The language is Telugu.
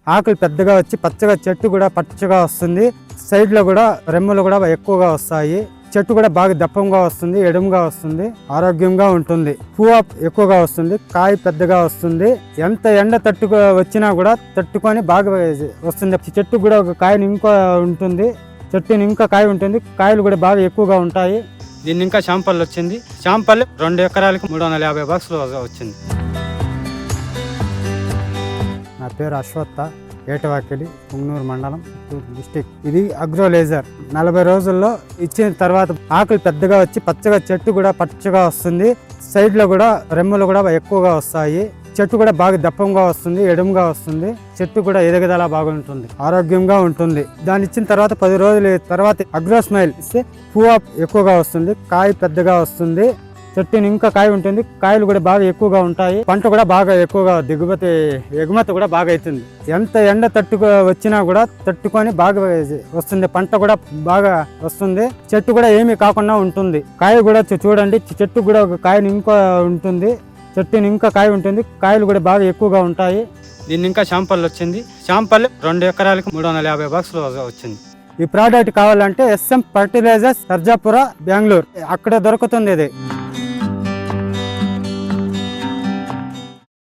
ఆకులు పెద్దగా వచ్చి పచ్చగా చెట్టు కూడా పచ్చగా వస్తుంది. సైడ్ లో కూడా రెమ్మలు కూడా ఎక్కువగా వస్తాయి. చెట్టు కూడా బాగా దప్పంగా వస్తుంది, ఎడుముగా వస్తుంది, ఆరోగ్యంగా ఉంటుంది. పువ్వు ఎక్కువగా వస్తుంది, కాయ పెద్దగా వస్తుంది. ఎంత ఎండ వచ్చినా కూడా తట్టుకొని బాగా వస్తుంది. చెట్టు కూడా ఒక కాయని ఇంకా ఉంటుంది, చెట్టుని ఇంకా కాయ ఉంటుంది. కాయలు కూడా బాగా ఎక్కువగా ఉంటాయి. దీన్ని ఇంకా శాంపల్ వచ్చింది. శాంపల్ 2 ఎకరాలకు 350 బాక్సులు వచ్చింది. నా పేరు అశ్వత్థ, ఏటవాకిలి, పుంగనూరు మండలం, చిత్తూరు డిస్టిక్. ఇది అగ్రో లేజర్. 40 రోజుల్లో ఇచ్చిన తర్వాత ఆకులు పెద్దగా వచ్చి పచ్చగా చెట్టు కూడా పచ్చగా వస్తుంది. సైడ్ లో కూడా రెమ్మలు కూడా ఎక్కువగా వస్తాయి. చెట్టు కూడా బాగా దప్పంగా వస్తుంది, ఎడుముగా వస్తుంది. చెట్టు కూడా ఎదగదలా బాగుంటుంది, ఆరోగ్యంగా ఉంటుంది. దాన్ని ఇచ్చిన తర్వాత 10 రోజుల తర్వాత అగ్రో స్మైల్ ఇస్తే పువ్వు ఎక్కువగా వస్తుంది, కాయ పెద్దగా వస్తుంది. చెట్టుని ఇంకా కాయ ఉంటుంది, కాయలు కూడా బాగా ఎక్కువగా ఉంటాయి. పంట కూడా బాగా ఎక్కువగా ఎగుమతి కూడా బాగా అవుతుంది. ఎంత ఎండ వచ్చినా కూడా తట్టుకొని బాగా వస్తుంది. పంట కూడా బాగా వస్తుంది. చెట్టు కూడా ఏమీ కాకుండా ఉంటుంది. కాయ కూడా చూడండి, చెట్టు కూడా ఒక కాయని ఇంకా ఉంటుంది, చెట్టుని ఇంకా కాయ ఉంటుంది. కాయలు కూడా బాగా ఎక్కువగా ఉంటాయి. దీన్ని ఇంకా శాంపల్ వచ్చింది. శాంపల్ 2 ఎకరాలకు 350 బాక్సులు వచ్చింది. ఈ ప్రోడక్ట్ కావాలంటే SM ఫర్టిలైజర్స్ సర్జాపుర, బెంగళూరు, అక్కడ దొరుకుతుంది ఇది.